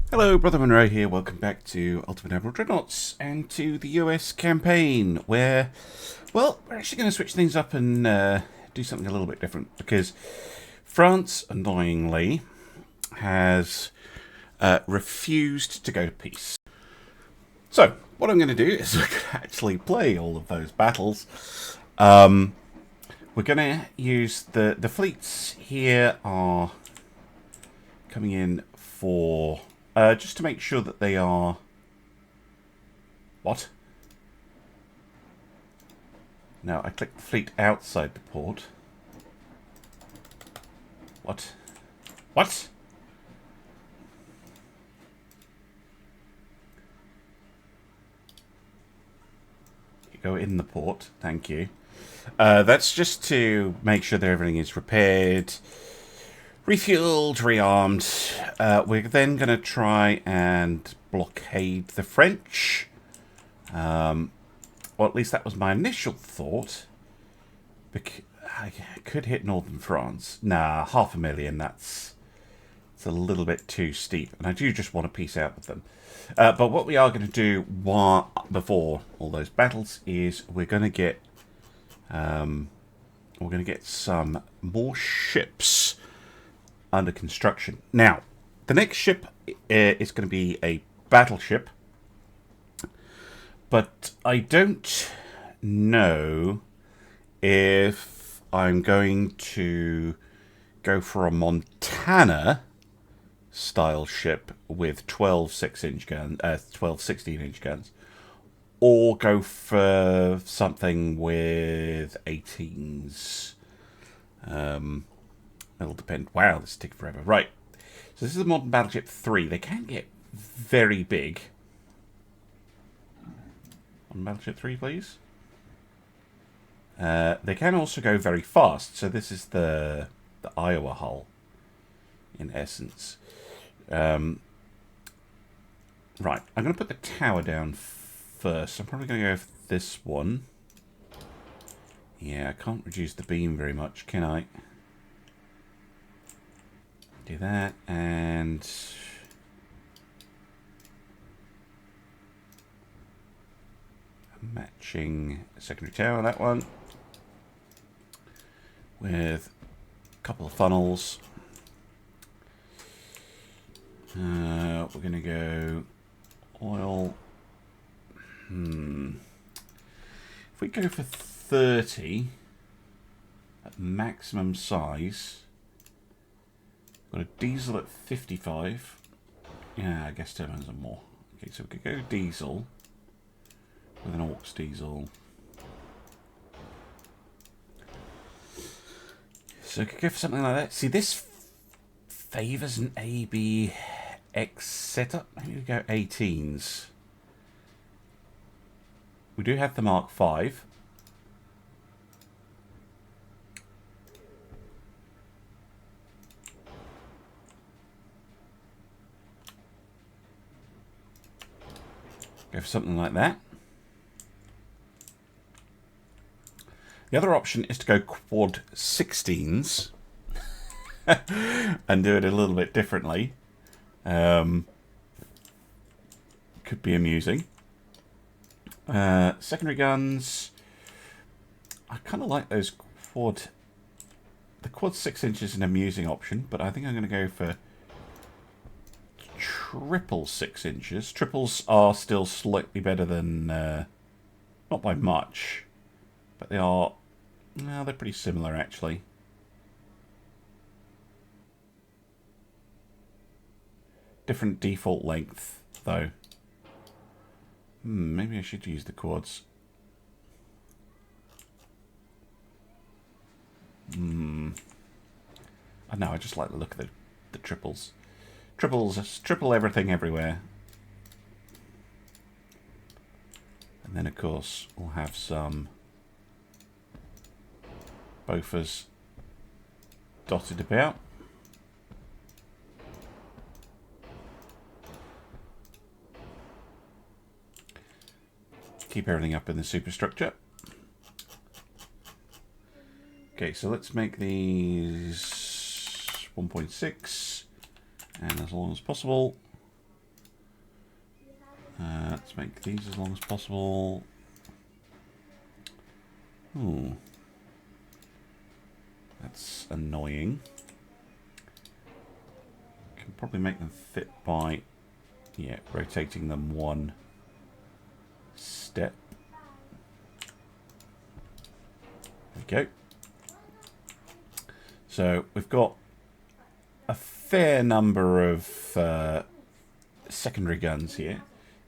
Hello, Brother Monroe here. Welcome back to Ultimate Admiral Dreadnoughts and to the US campaign, where, well, we're actually going to switch things up and do something a little bit different, because France, annoyingly, has refused to go to peace. So, what I'm going to do is we're going to actually play all of those battles. We're going to use the fleets here are coming in for... just to make sure that they are... What? No, I clicked the fleet outside the port. What? What? You go in the port, thank you. That's just to make sure that everything is repaired, refueled, rearmed. We're then going to try and blockade the French. Or at least that was my initial thought. I could hit northern France. Nah, 500,000, it's a little bit too steep. And I do just want to peace out with them. But what we are going to do before all those battles is we're going to get some more ships under construction. Now, the next ship is going to be a battleship, but I don't know if I'm going to go for a Montana style ship with 12 6-inch guns, 12 16-inch guns, or go for something with 18s. It'll depend. Wow, this is taking forever. Right. So this is the Modern Battleship 3. They can get very big. Modern Battleship 3, please. They can also go very fast. So this is the Iowa hull, in essence. Right. I'm going to put the tower down first. I'm probably going to go for this one. Yeah, I can't reduce the beam very much, can I? Do that, and matching secondary tower, that one, with a couple of funnels. We're going to go oil. If we go for 30 at maximum size. Got a diesel at 55. Yeah, I guess turbines are more. Okay, so we could go diesel with an aux diesel. So we could go for something like that. See, this favours an ABX setup. Maybe we go 18s. We do have the Mark 5. Go for something like that. The other option is to go quad 16s and do it a little bit differently. Could be amusing. Secondary guns. I kind of like those quad. The quad 6 inches is an amusing option, but I think I'm going to go for triple 6 inches. Triples are still slightly better than, not by much, but they are, no, they're pretty similar actually. Different default length though. Maybe I should use the quads. I know, I just like the look of the triples. Triples, triple everything everywhere. And then, of course, we'll have some Bofors dotted about. Keep everything up in the superstructure. Okay, so let's make these 1.6 and as long as possible. Let's make these as long as possible. Ooh. That's annoying. Can probably make them fit by, yeah, rotating them one step. There we go. So we've got a fair number of secondary guns here.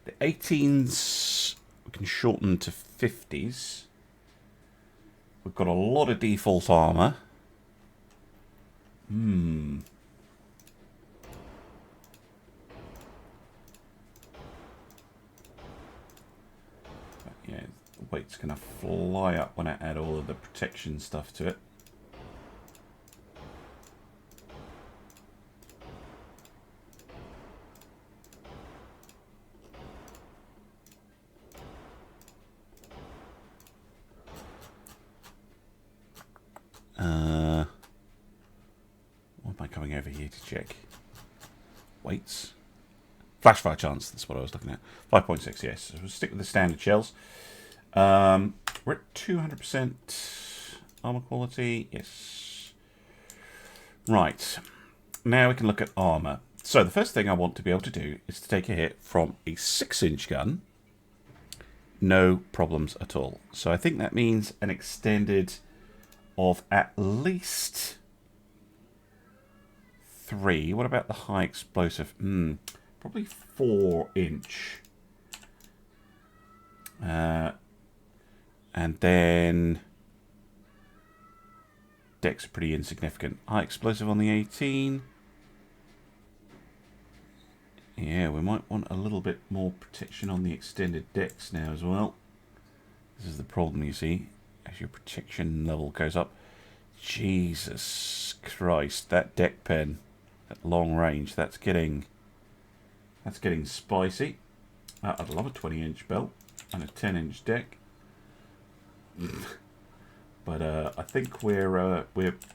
The 18s we can shorten to 50s. We've got a lot of default armor. But yeah, the weight's going to fly up when I add all of the protection stuff to it. What am I coming over here to check? Weights. Flash fire chance, that's what I was looking at. 5.6, yes. So we'll stick with the standard shells. We're at 200% armor quality. Yes. Right. Now we can look at armor. So the first thing I want to be able to do is to take a hit from a 6-inch gun. No problems at all. So I think that means an extended of at least 3. What about the high explosive? Probably 4-inch. And then decks are pretty insignificant. High explosive on the 18. Yeah, we might want a little bit more protection on the extended decks now as well. This is the problem, you see. As your protection level goes up. Jesus Christ, that deck pen at long range, that's getting spicy. I'd love a 20-inch belt and a 10-inch deck. But I think we're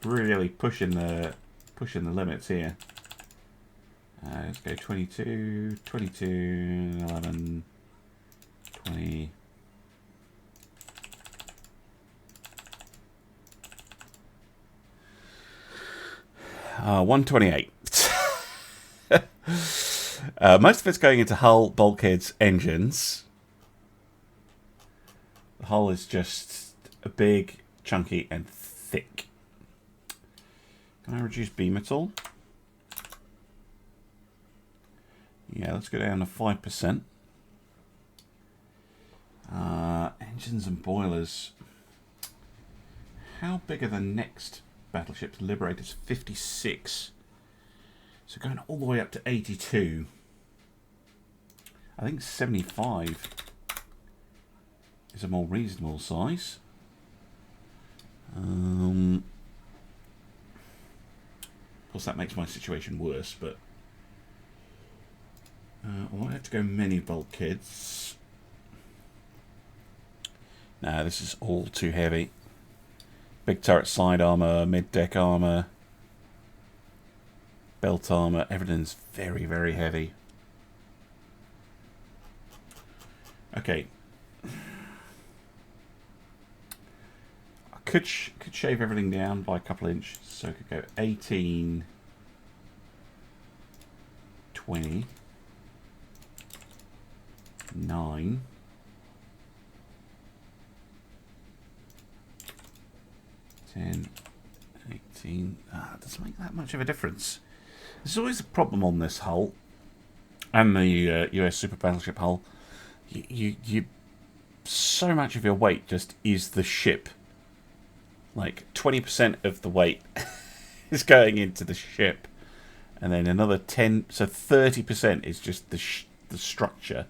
really pushing the limits here. Let's go 22, 22, 11, 20. 128. Most of it's going into hull, bulkheads, engines. The hull is just big, chunky, and thick. Can I reduce beam at all? Yeah, let's go down to 5%. Engines and boilers. How big are the next battleships? Liberators 56. So going all the way up to 82. I think 75 is a more reasonable size. Of course, that makes my situation worse, but I might have to go many bulkheads. Nah, this is all too heavy. Big turret side armor, mid-deck armor, belt armor, everything's very, very heavy. Okay. I could shave everything down by a couple of inches, so I could go 18, 20, 9, 10, 18. It doesn't make that much of a difference. There's always a problem on this hull and the US super battleship hull. You so much of your weight just is the ship. Like 20% of the weight is going into the ship, and then another 10, so 30% is just the structure,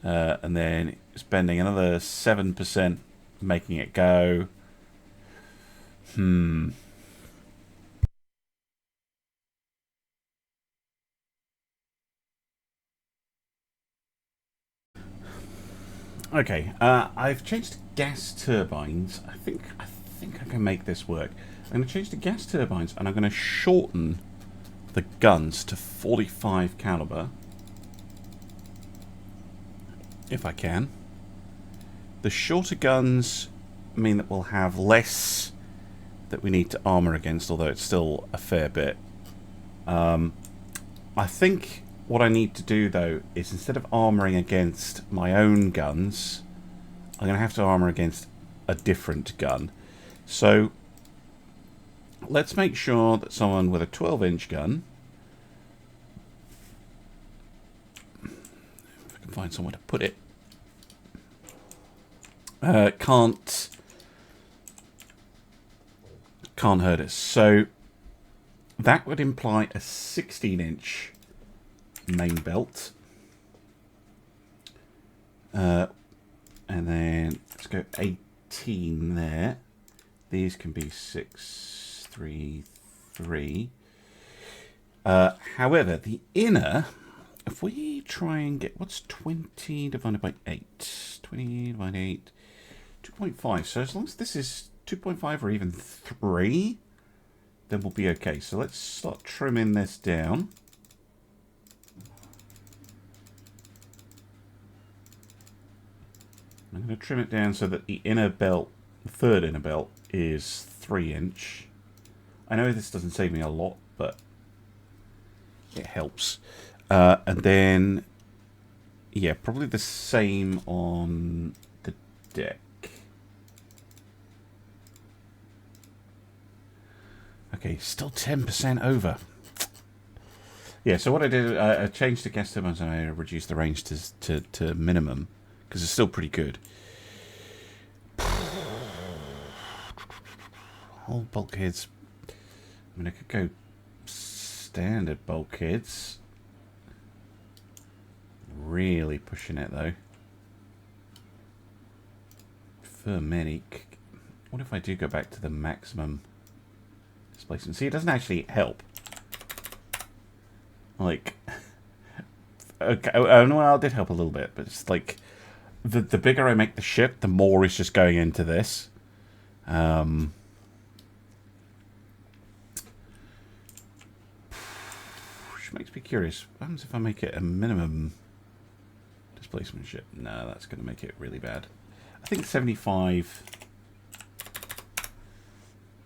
and then spending another 7% making it go. Okay, I've changed to gas turbines. I think I can make this work. I'm going to change to gas turbines, and I'm going to shorten the guns to 45 caliber. if I can. The shorter guns mean that we'll have less that we need to armor against, although it's still a fair bit. I think what I need to do, though, is instead of armoring against my own guns, I'm going to have to armor against a different gun. So let's make sure that someone with a 12-inch gun, if I can find somewhere to put it, can't hurt us. So that would imply a 16-inch main belt. And then let's go 18 there. These can be 6, 3, 3. However, the inner, if we try and get, what's 20 divided by 8? 20 divided by 8, 2.5. So as long as this is 2.5 or even 3, then we'll be okay. So let's start trimming this down. I'm going to trim it down so that the inner belt, the third inner belt, is 3-inch. I know this doesn't save me a lot, but it helps. And then, yeah, probably the same on the deck. Okay, still 10% over. Yeah, so what I did, I changed the gas turbines and I reduced the range to minimum, because it's still pretty good. All bulkheads. I mean, I could go standard bulkheads. Really pushing it, though. For many. What if I do go back to the maximum displacement? See, it doesn't actually help. Like, okay, well, it did help a little bit, but it's like the bigger I make the ship, the more is just going into this. Which makes me curious. What happens if I make it a minimum displacement ship? No, that's going to make it really bad. I think 75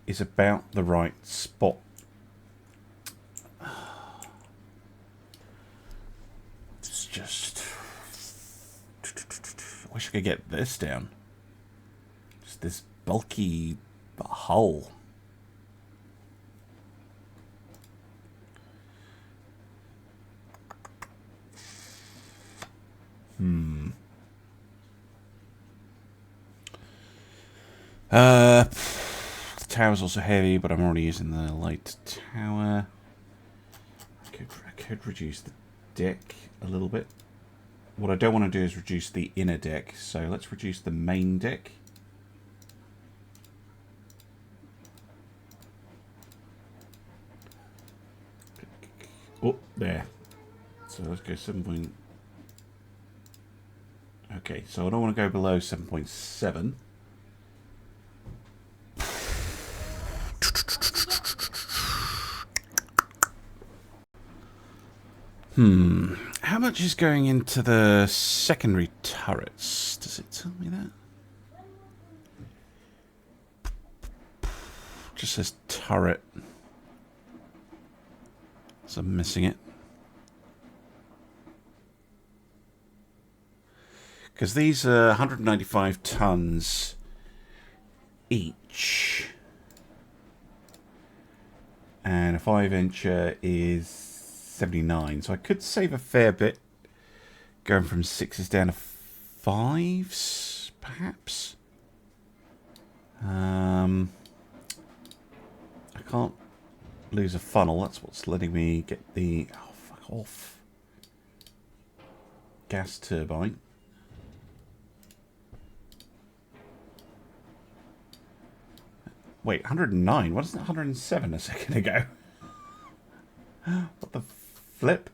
is about the right spot. It's just... I wish I could get this down. Just this bulky hull. The tower's also heavy, but I'm already using the light tower. I could reduce the deck a little bit. What I don't want to do is reduce the inner deck, so let's reduce the main deck. Oh, there. So let's go 7. Okay, so I don't want to go below 7.7. How much is going into the secondary turrets? Does it tell me that? Just says turret. So I'm missing it. Because these are 195 tons each. And a 5-incher is 79. So I could save a fair bit going from 6s down to 5s, perhaps. I can't lose a funnel. That's what's letting me get the... Oh, fuck off. Gas turbine. Wait, 109? Wasn't it 107 a second ago? What the flip?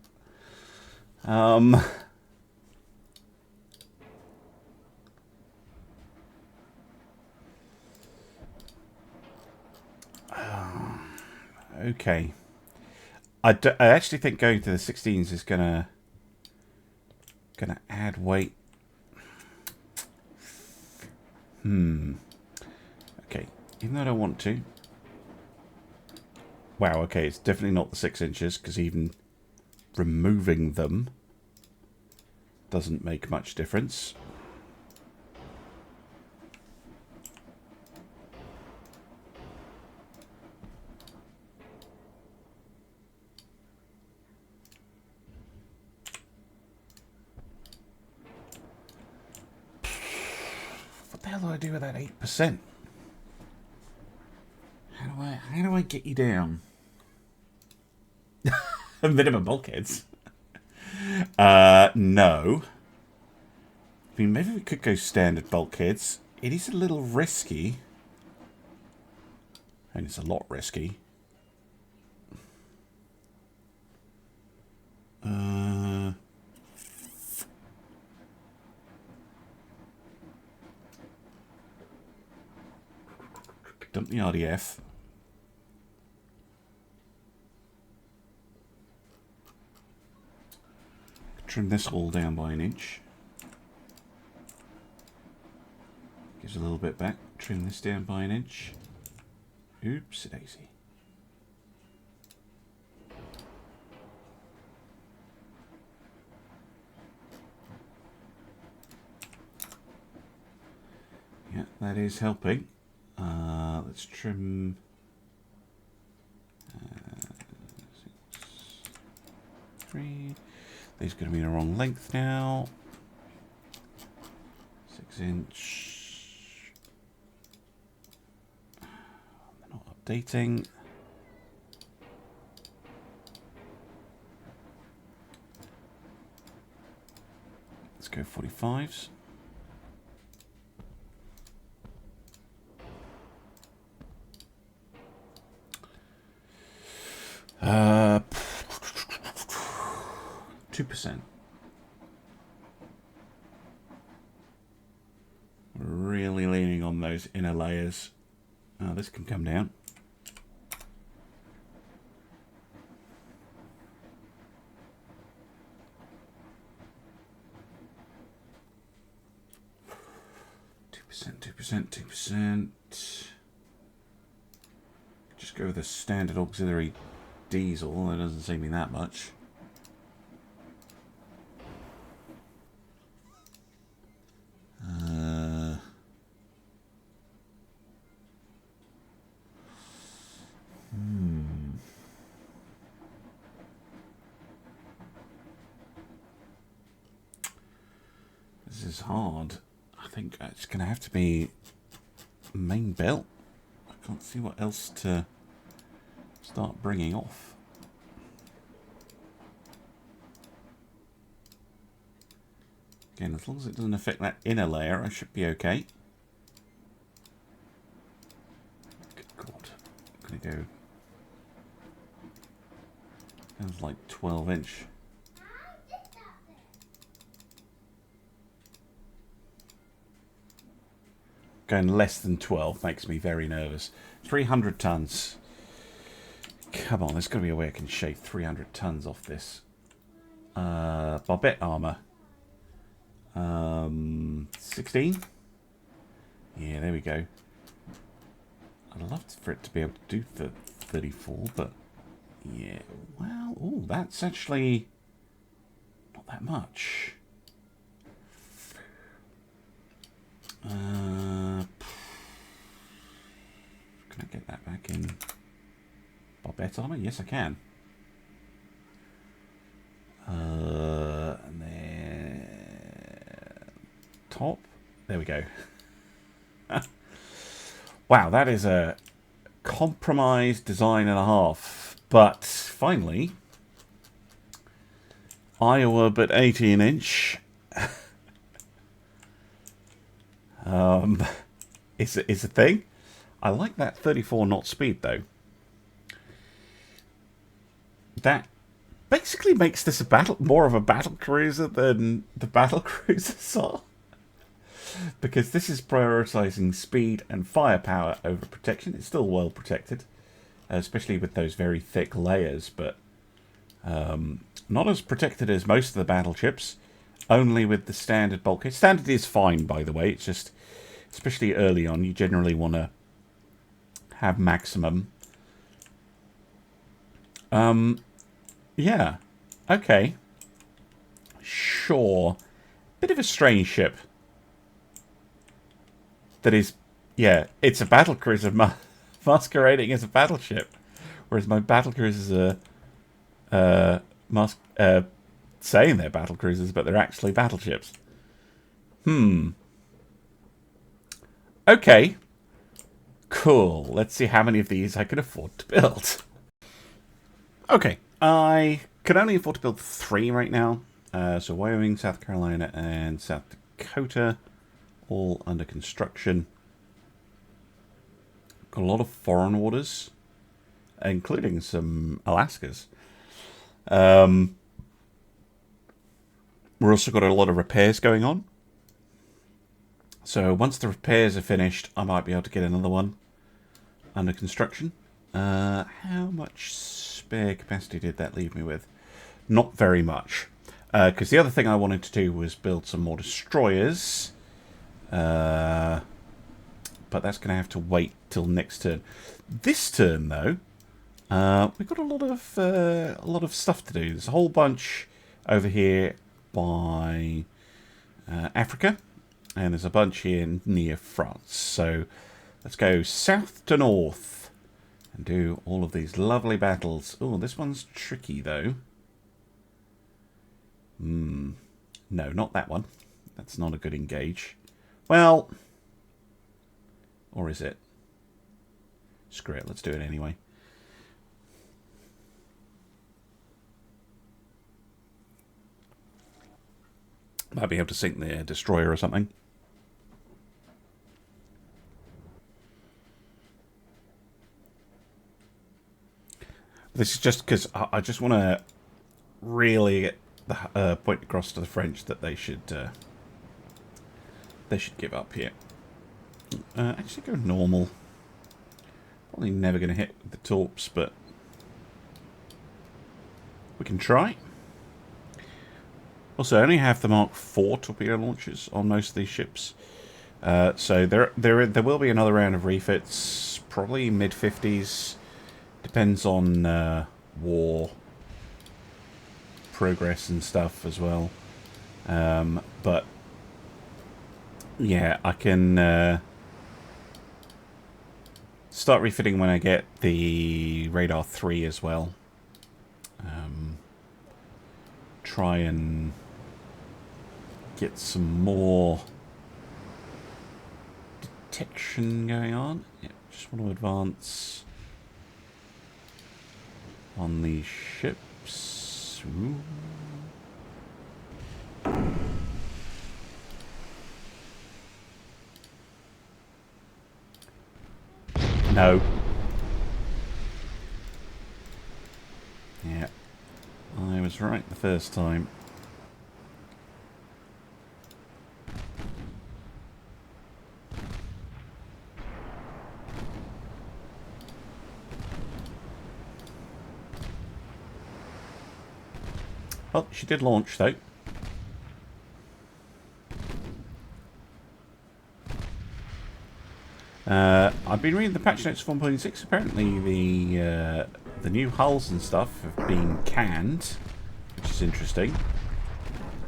Okay. I actually think going to the 16s is gonna add weight Okay, even though I don't want to. Wow, okay, it's definitely not the 6 inches, because even removing them doesn't make much difference. What the hell do I do with that 8%? How do I get you down? Minimum bulkheads. No. I mean, maybe we could go standard bulkheads. It is a little risky. And it's a lot risky. Dump the RDF. Trim this all down by an inch. Gives a little bit back. Trim this down by an inch. Oops, daisy. Yeah, that is helping. Let's trim 3. These are going to be the wrong length now. 6 inch. They're not updating. Let's go 45s. Uh, 2%. Really leaning on those inner layers. This can come down. Two percent. Just go with a standard auxiliary diesel. That doesn't seem me that much. This is hard. I think it's going to have to be main belt. I can't see what else to start bringing off. Again, as long as it doesn't affect that inner layer, I should be okay. Good God. I'm going to go... Sounds like 12 inch. Going less than 12 makes me very nervous. 300 tons. Come on, there's got to be a way I can shave 300 tons off this. Barbette armor. 16? Yeah, there we go. I'd love for it to be able to do the 34, but yeah, well, oh, that's actually not that much. Can I get that back in Barbette armor? Yes, I can. And then top. There we go. Wow, that is a compromised design and a half. But finally, Iowa, but 18 inch. Is a thing. I like that 34 knot speed though. That basically makes this more of a battle cruiser than the battle cruisers are, because this is prioritizing speed and firepower over protection. It's still well protected, especially with those very thick layers, but not as protected as most of the battleships. Only with the standard bulkhead. Standard is fine, by the way. It's just especially early on, you generally want to have maximum. Yeah. Okay. Sure. Bit of a strange ship. That is, yeah, it's a battlecruiser masquerading as a battleship. Whereas my battlecruisers are saying they're battlecruisers, but they're actually battleships. Okay. Cool. Let's see how many of these I can afford to build. Okay. I can only afford to build 3 right now. So Wyoming, South Carolina, and South Dakota. All under construction. Got a lot of foreign orders, including some Alaskas. We're also got a lot of repairs going on. So once the repairs are finished, I might be able to get another one under construction. How much spare capacity did that leave me with? Not very much. Because the other thing I wanted to do was build some more destroyers. But that's going to have to wait till next turn. This turn, though, we've got a lot of stuff to do. There's a whole bunch over here by Africa, and there's a bunch here near France. So let's go south to north and do all of these lovely battles. Oh, this one's tricky though. No, not that one. That's not a good engage. Well, or is it? Screw it, let's do it anyway. Might be able to sink the destroyer or something. This is just because I just want to really get the point across to the French that they should give up here. Actually go normal. Probably never going to hit with the torps, but we can try. Also, I only have the Mark IV torpedo launchers on most of these ships. So there will be another round of refits, probably mid-50s. Depends on war progress and stuff as well. But yeah, I can start refitting when I get the Radar 3 as well. Try and get some more detection going on. Yeah, just want to advance on these ships. Ooh. No. Yeah. I was right the first time. Oh, she did launch though. I've been reading the patch notes 1.6. Apparently the new hulls and stuff have been canned, which is interesting.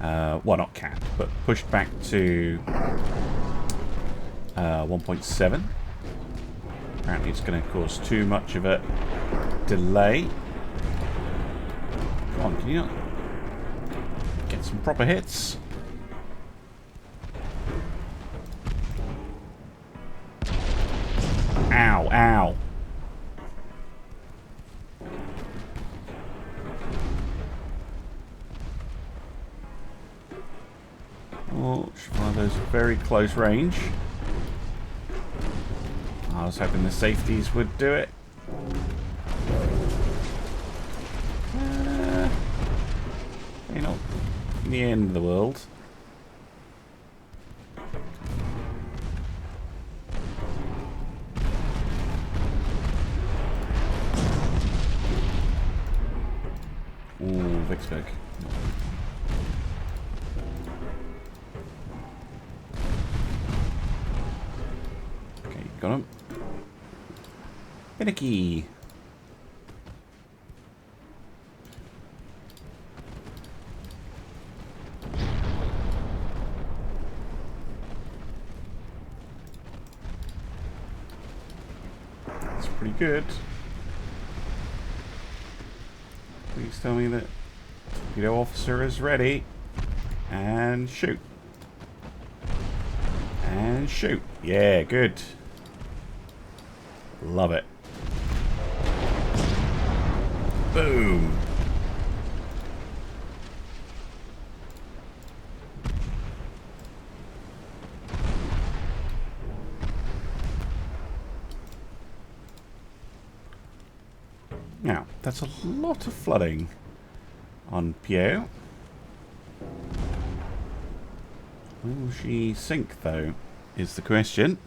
Well, not canned, but pushed back to 1.7. Apparently it's going to cause too much of a delay. Come on, can you not get some proper hits? Ow, ow. Oh, one of those very close range. I was hoping the safeties would do it. They're not the end of the world. Ooh, Vicksburg. got him. Finicky. That's pretty good. Please tell me that torpedo officer is ready. And shoot. And shoot. Yeah, good. Love it. Boom. Now, that's a lot of flooding on Pio. Will she sink, though, is the question.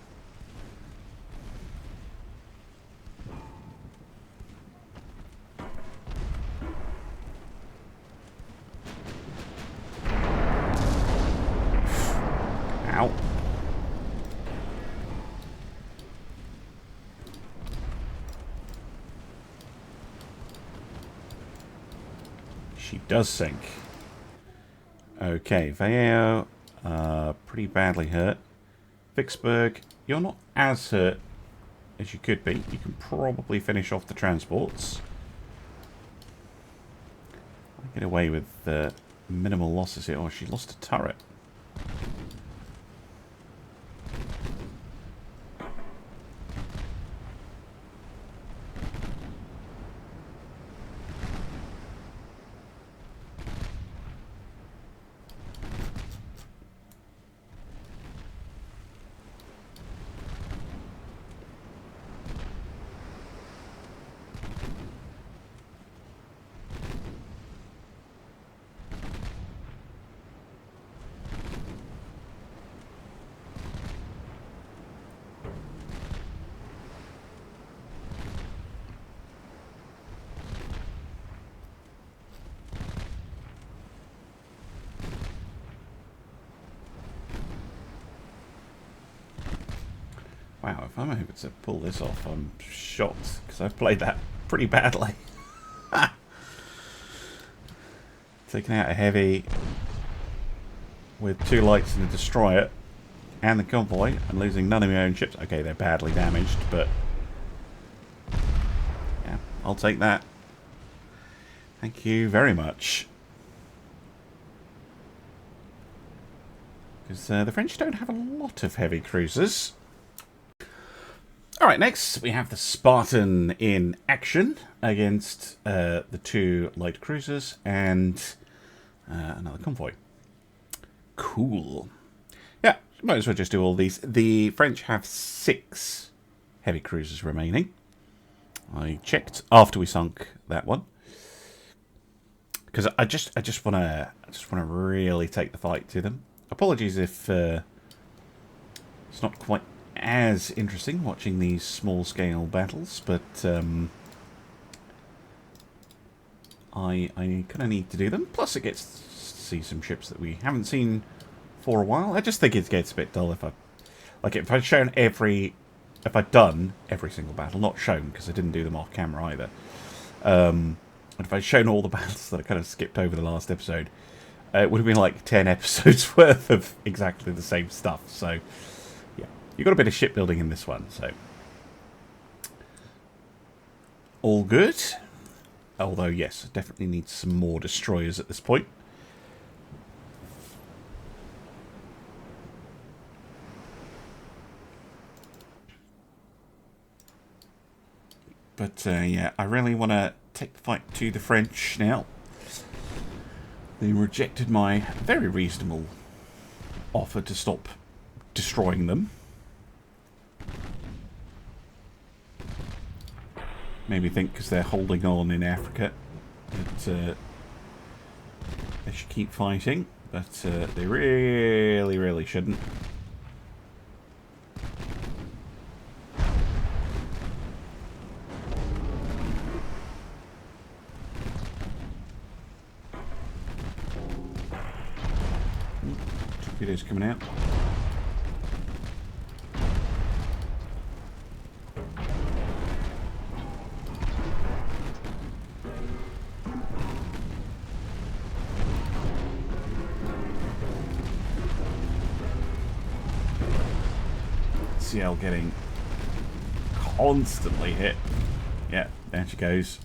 Ow. She does sink. Okay, Vallejo, pretty badly hurt. Vicksburg, you're not as hurt as you could be. You can probably finish off the transports. I get away with minimal losses here. Oh, she lost a turret. Wow, if I'm able to pull this off, I'm shocked, because I've played that pretty badly. Taking out a heavy with 2 lights and a destroyer and the convoy and losing none of my own ships. Okay, they're badly damaged, but yeah, I'll take that. Thank you very much. Because the French don't have a lot of heavy cruisers. Alright, next we have the Spartan in action against the 2 light cruisers and another convoy. Cool. Yeah, might as well just do all these. The French have 6 heavy cruisers remaining. I checked after we sunk that one. Because I just want to really take the fight to them. Apologies if it's not quite as interesting watching these small-scale battles, but I kind of need to do them. Plus, it gets to see some ships that we haven't seen for a while. I just think it gets a bit dull if I'd done every single battle, not shown because I didn't do them off camera either. And if I'd shown all the battles that I kind of skipped over the last episode, it would have been like 10 episodes worth of exactly the same stuff. So. You've got a bit of shipbuilding in this one, so all good. Although, yes, I definitely need some more destroyers at this point. But, yeah, I really want to take the fight to the French now. They rejected my very reasonable offer to stop destroying them. Maybe think because they're holding on in Africa that they should keep fighting, but they really shouldn't. Torpedoes coming out. ICL getting constantly hit. Yeah, there she goes.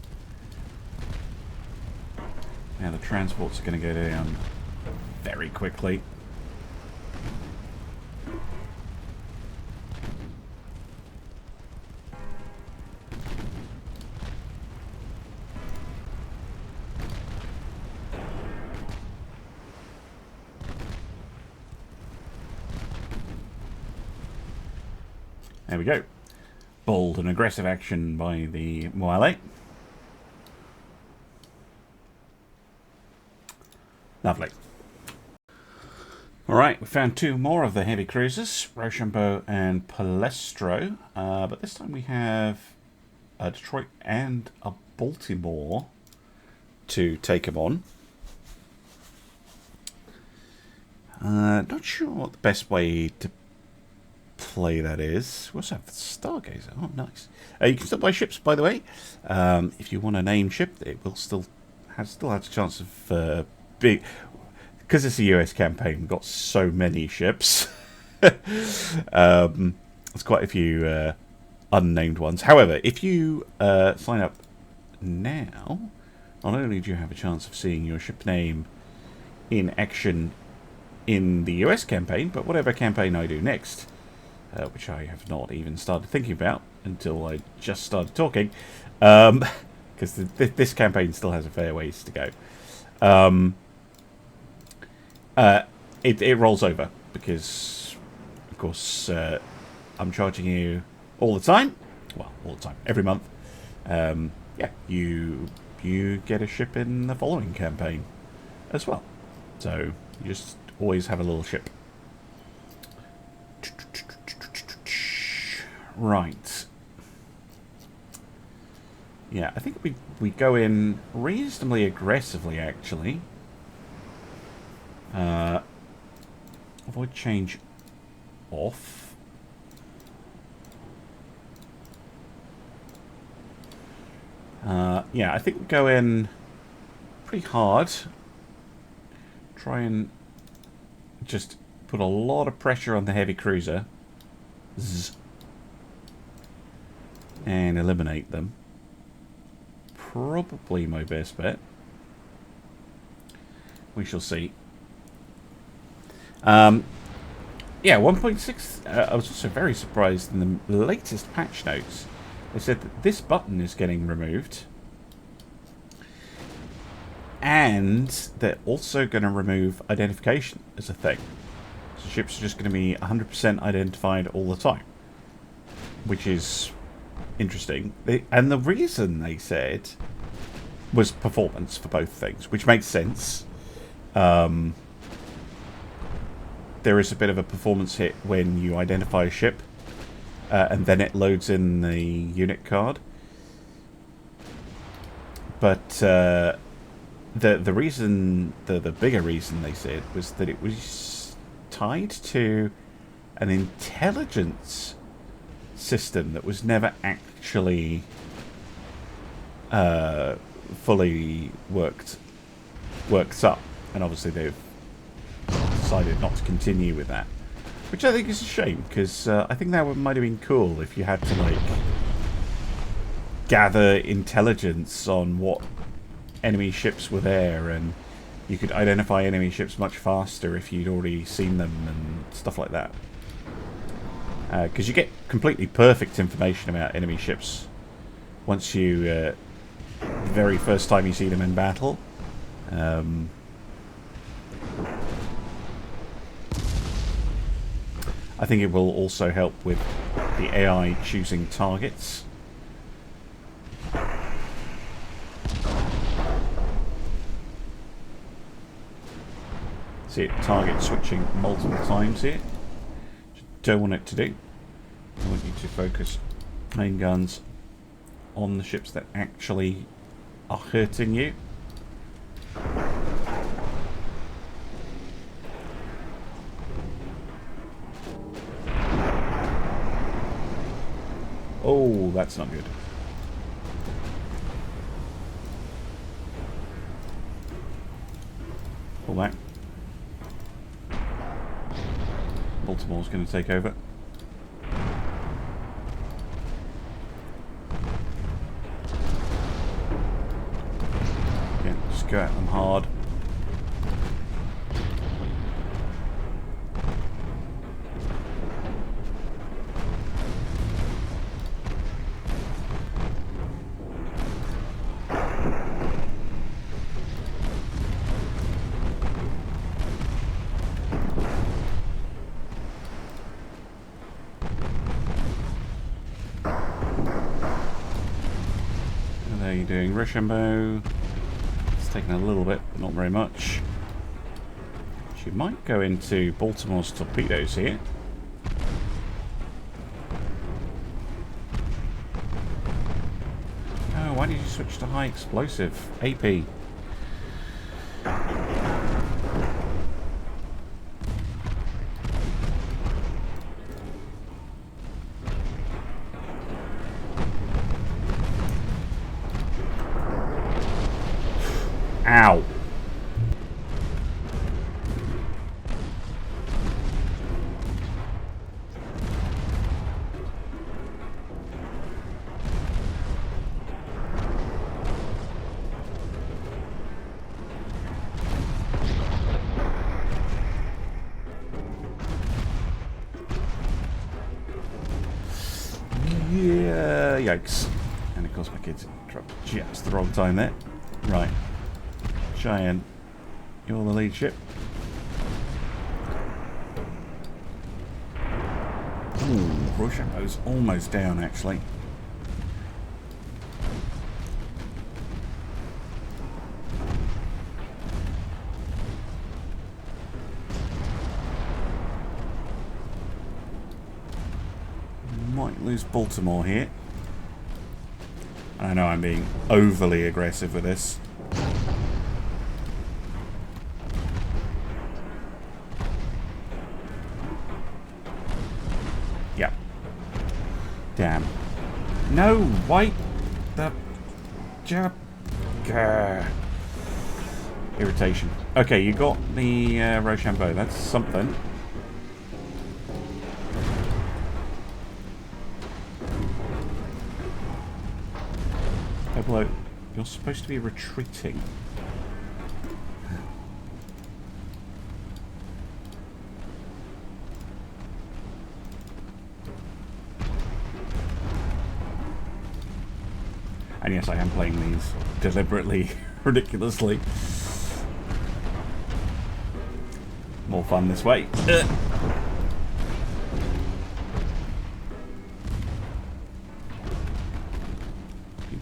Now the transports are going to go down very quickly. There we go. Bold and aggressive action by the Moale. Lovely. Alright, we found two more of the heavy cruisers, Rochambeau and Palestro. But this time we have a Detroit and a Baltimore to take them on. Not sure what the best way to play that is. We also have the Stargazer. Oh, nice. You can still buy ships, by the way. If you want to name ship, it will still has a chance of big. Because it's a US campaign, we've got so many ships. There's quite a few unnamed ones. However, if you sign up now, not only do you have a chance of seeing your ship name in action in the US campaign, but whatever campaign I do next, which I have not even started thinking about until I just started talking, because this campaign still has a fair ways to go. It rolls over because, of course, I'm charging you all the time. Well, all the time, every month. Yeah, you get a ship in the following campaign as well. So you just always have a little ship. Right. Yeah, I think we go in reasonably aggressively, actually. Avoid change off. Yeah, I think we go in pretty hard. Try and just put a lot of pressure on the heavy cruiser. Zzz. And eliminate them. Probably my best bet. We shall see. Yeah, 1.6. I was also very surprised in the latest patch notes. They said that this button is getting removed. And they're also going to remove identification as a thing. So ships are just going to be 100% identified all the time. Which is interesting. And the reason they said was performance for both things, which makes sense. There is a bit of a performance hit when you identify a ship, and then it loads in the unit card. But the reason, the bigger reason they said, was that it was tied to an intelligence system that was never actually fully worked up, and obviously they've decided not to continue with that, which I think is a shame, because I think that might have been cool if you had to like gather intelligence on what enemy ships were there, and you could identify enemy ships much faster if you'd already seen them and stuff like that. Because you get completely perfect information about enemy ships once you the very first time you see them in battle. I think it will also help with the AI choosing targets. See it target switching multiple times here. Don't want it to do. I want you to focus main guns on the ships that actually are hurting you. Oh, that's not good. Pull back. Baltimore's going to take over. you doing? Rochambeau. It's taken a little bit, but not very much. She might go into Baltimore's torpedoes here. Oh, why did you switch to high explosive? AP. Ow. Yeah, yikes. And of course my kids dropped just the wrong time there. Right. Giant, you're the lead ship. Ooh, Rochambeau's almost down actually. Might lose Baltimore here. I know I'm being overly aggressive with this. Yep. Damn. No, why the irritation. Okay, you got the Rochambeau. That's something. Hello. You're supposed to be retreating. And yes, I am playing these deliberately, ridiculously. More fun this way.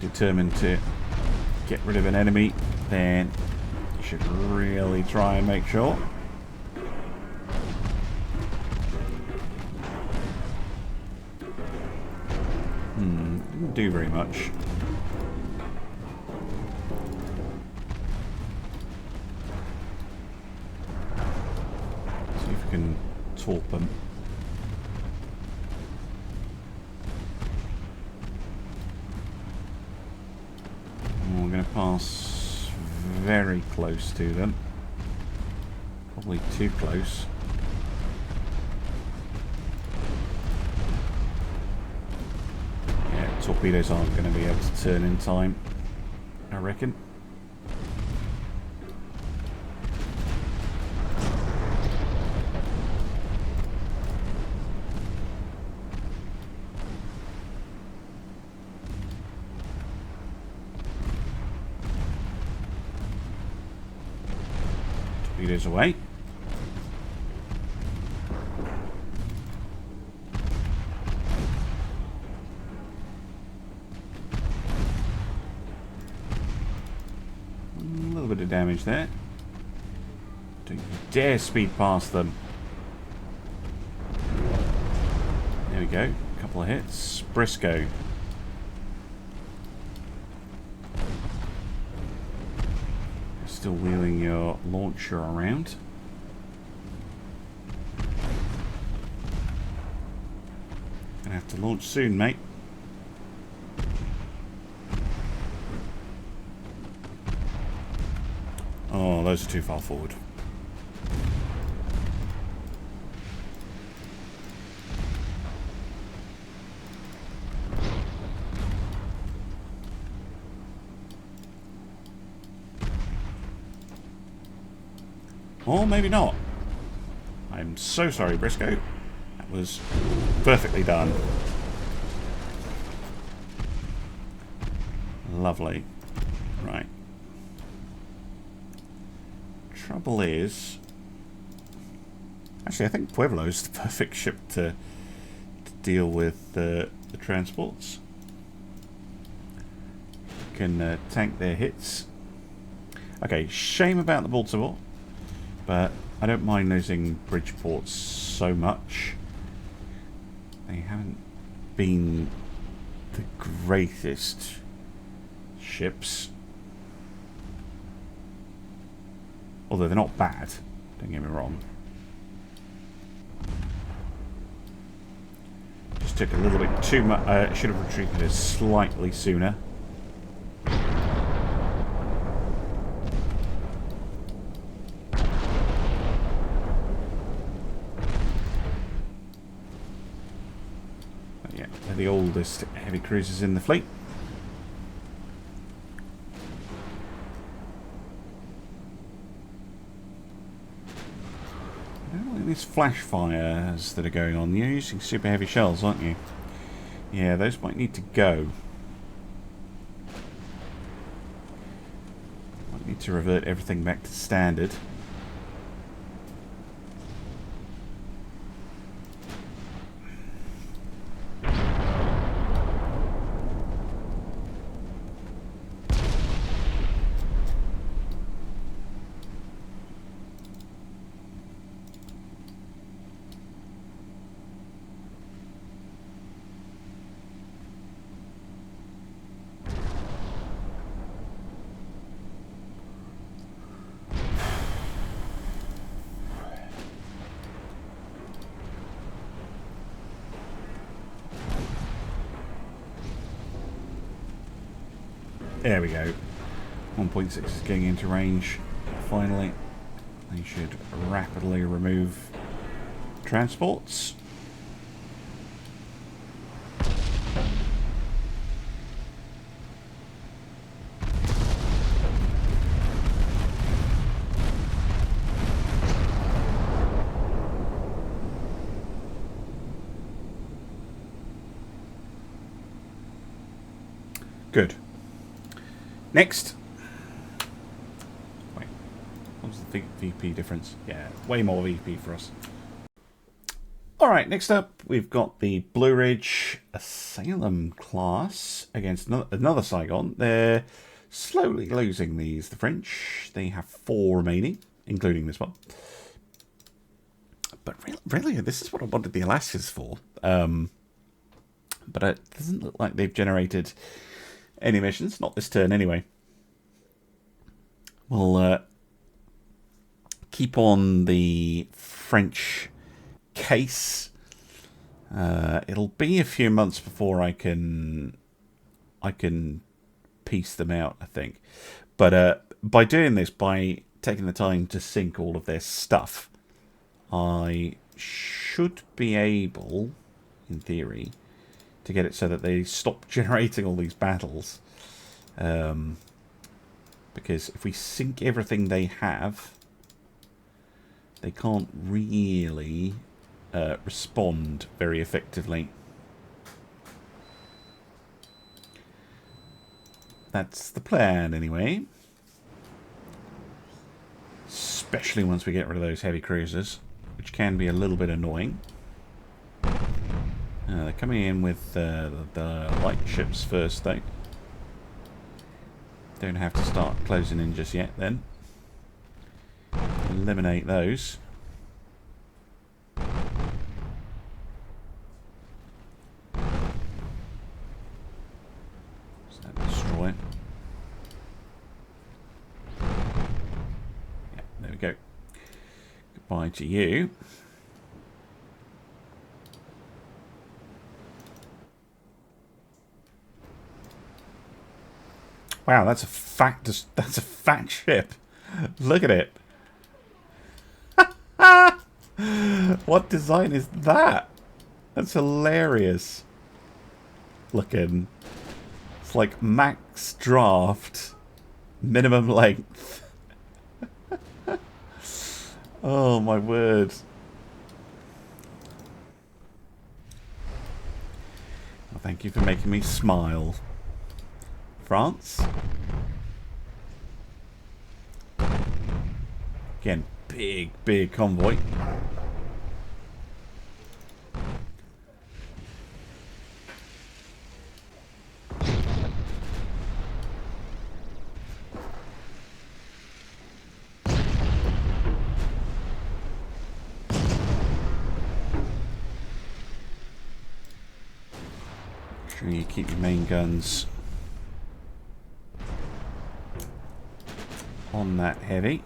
Determined to get rid of an enemy, then you should really try and make sure. Didn't do very much. See if we can torp them. We're going to pass very close to them. Probably too close. Yeah, torpedoes aren't going to be able to turn in time, I reckon. Torpedoes away. A little bit of damage there. Don't you dare speed past them. There we go. A couple of hits. Briscoe. Still wheeling your launcher around. Gonna have to launch soon, mate. Oh, those are too far forward. Or maybe not. I'm so sorry, Briscoe. That was perfectly done. Lovely. Right. Trouble is... Actually, I think Pueblo's the perfect ship to deal with the transports. can tank their hits. Okay, shame about the Baltimore, but I don't mind losing Bridgeports so much. They haven't been the greatest ships. Although they're not bad, don't get me wrong. Just took a little bit too much. Should have retreated slightly sooner. Yeah, they're the oldest heavy cruisers in the fleet. These flash fires that are going on, you're using super heavy shells, aren't you? Yeah, those might need to go. Might need to revert everything back to standard. There we go. 1.6 is getting into range. Finally, they should rapidly remove transports. Good. Next. Wait. What's the VP difference? Yeah, way more VP for us. Alright, next up we've got the Blue Ridge Salem class against another Saigon. They're slowly losing these, the French. They have 4 remaining, including this one. But really, this is what I wanted the Alaskas for. But it doesn't look like they've generated any missions, not this turn anyway. We'll keep on the French case. It'll be a few months before I can piece them out, I think. But by doing this, by taking the time to sync all of their stuff, I should be able, in theory, to get it so that they stop generating all these battles. Because if we sync everything they have, they can't really respond very effectively. That's the plan, anyway. Especially once we get rid of those heavy cruisers, which can be a little bit annoying. They're coming in with the light ships first, though. Don't have to start closing in just yet, then. Eliminate those. Does that destroy it? Yeah, there we go. Goodbye to you. Wow, that's a fat ship. Look at it. What design is that? That's hilarious. Looking. It's like max draft, minimum length. Oh my word. Well, thank you for making me smile. France. Again, big convoy. Sure you keep your main guns on that heavy.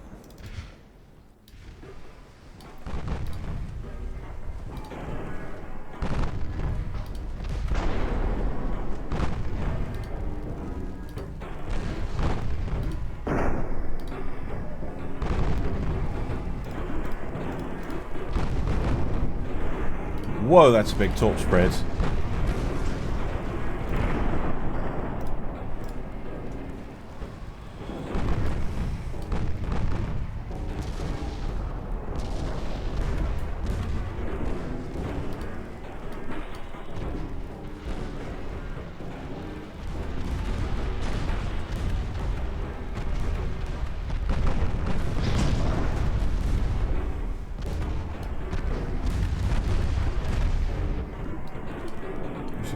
Whoa, that's a big top spread.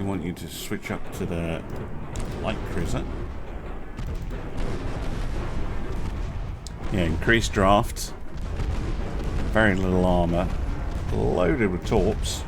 Want you to switch up to the light cruiser. Yeah, increased draft, very little armor, loaded with torps.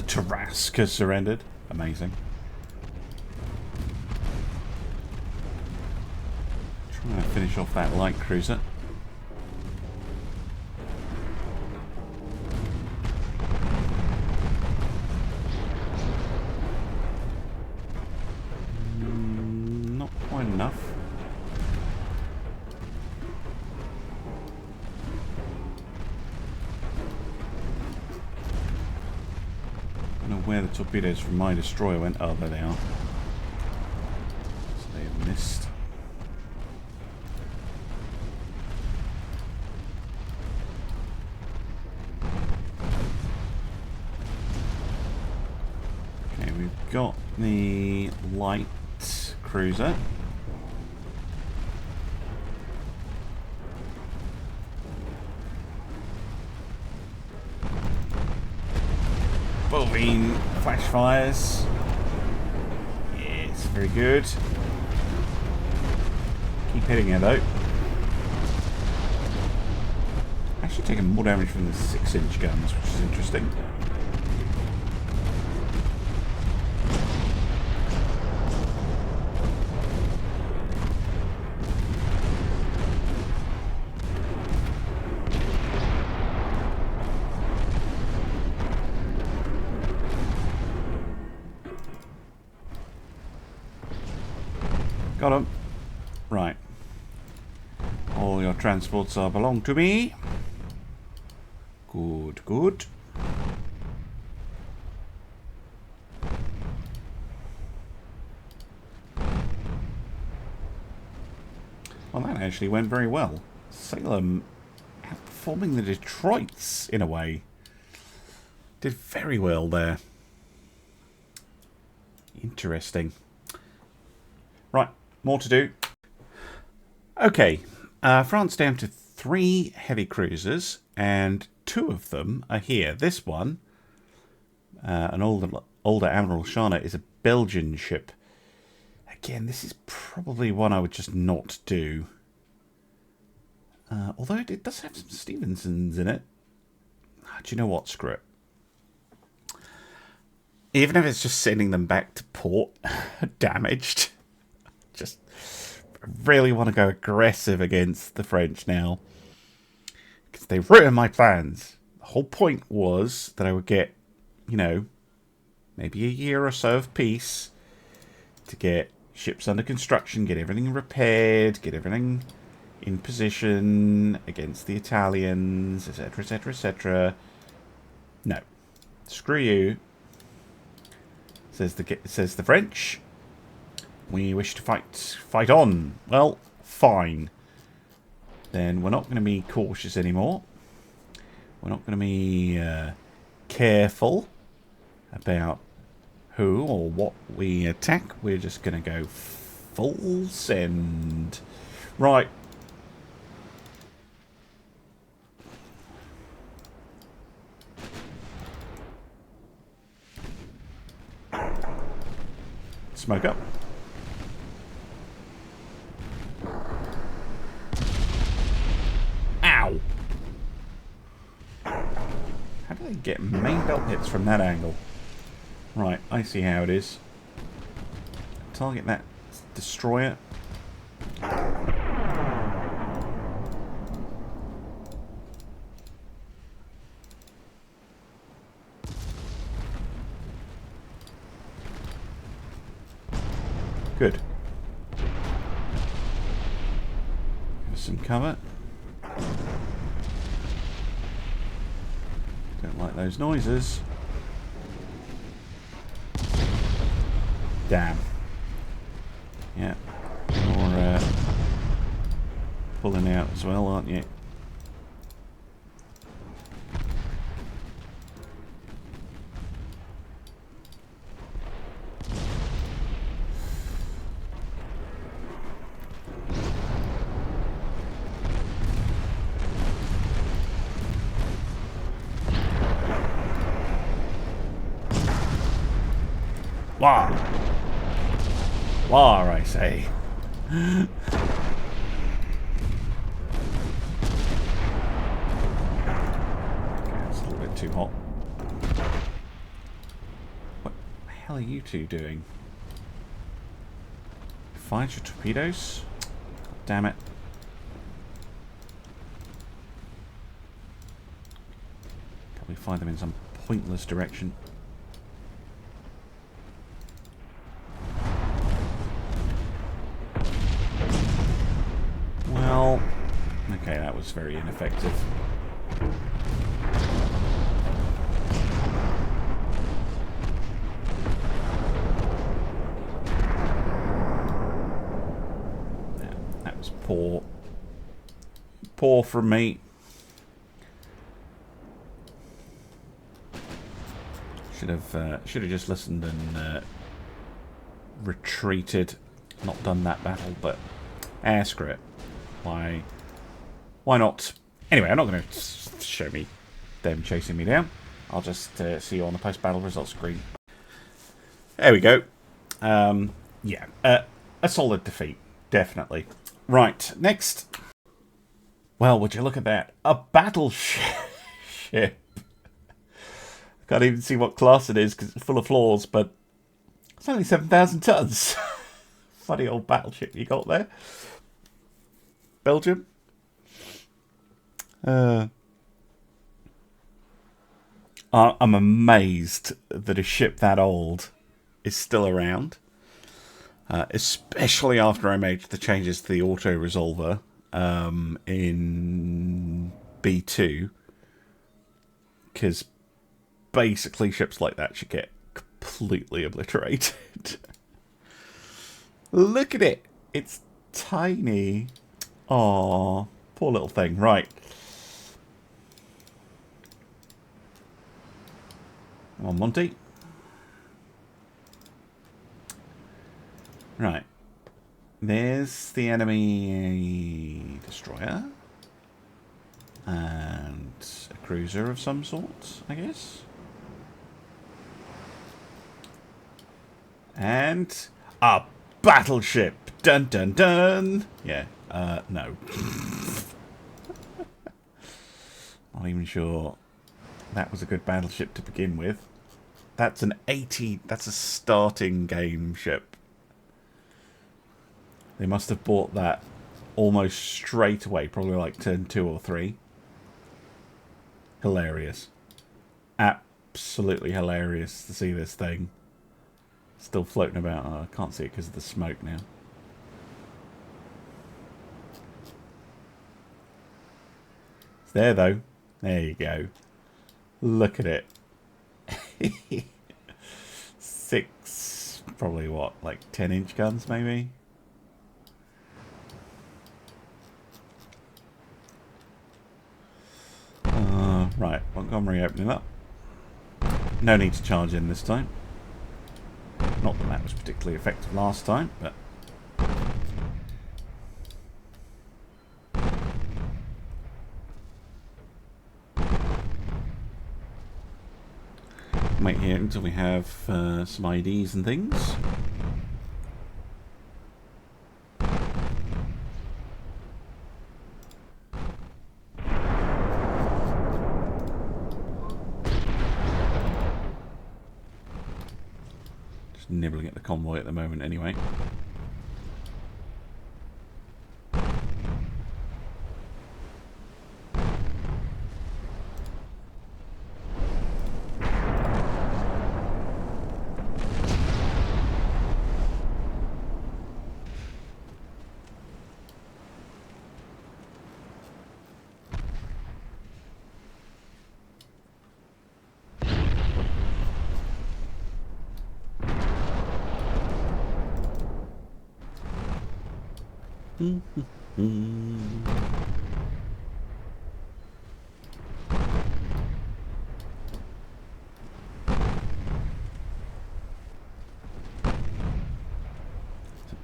Tarrasque has surrendered. Amazing. Trying to finish off that light cruiser. Not quite enough. Where the torpedoes from my destroyer went. Oh, there they are. So they have missed. Okay, we've got the light cruiser. Bovine flash fires. Yes, very good. Keep hitting it though. Actually taking more damage from the 6-inch guns, which is interesting. Got him. Right. All your transports are belong to me. Good, good. Well, that actually went very well. Salem outperforming the Detroits in a way. Did very well there. Interesting. Right. More to do. Okay, France down to 3 heavy cruisers, and 2 of them are here. This one, an older Admiral Shana, is a Belgian ship. Again, this is probably one I would just not do. Although it does have some Stevensons in it. Do you know what? Screw it. Even if it's just sending them back to port, damaged. Just really want to go aggressive against the French now. Because they've ruined my plans. The whole point was that I would get, you know, maybe a year or so of peace to get ships under construction, get everything repaired, get everything in position against the Italians, etc., etc., etc. No. Screw you. Says the French. We wish to fight on. Well, fine. then we're not going to be cautious anymore. We're not going to be careful about who or what we attack. We're just going to go full send. Right. Smoke up. Ow! How do they get main belt hits from that angle? Right, I see how it is. Target that destroyer. Good. Give us some cover. Don't like those noises. Damn. Yeah. You're pulling out as well, aren't you? War! War, I say. Okay, that's a little bit too hot. What the hell are you two doing? Find your torpedoes? God damn it. Probably find them in some pointless direction. Well, okay, that was very ineffective. Yeah, that was poor. Poor from me. Should have just listened and retreated. Not done that battle, but screw it. Why not? Anyway, I'm not going to show me them chasing me down. I'll just see you on the post-battle results screen. There we go. Yeah, a solid defeat, definitely. Right, next. Well, would you look at that? A battleship. Can't even see what class it is because it's full of flaws, but it's only 7,000 tons. Funny old battleship you got there. Belgium. I'm amazed that a ship that old is still around. Especially after I made the changes to the auto-resolver in B2. Because basically ships like that should get completely obliterated. Look at it. It's tiny. Aww, poor little thing. Right. Come on, Monty. Right. There's the enemy destroyer. And a cruiser of some sort, I guess. And a battleship. Dun dun dun. Yeah. No. Not even sure that was a good battleship to begin with. That's an 80. That's a starting game ship. They must have bought that almost straight away, probably like turn 2 or 3. Hilarious. Absolutely hilarious to see this thing still floating about. Oh, I can't see it because of the smoke now. It's there though. There you go. Look at it. 6, probably what, like 10-inch guns maybe? armory opening up. No need to charge in this time. Not that that was particularly effective last time, but... Wait here until we have some IDs and things. Just nibbling at the convoy at the moment anyway.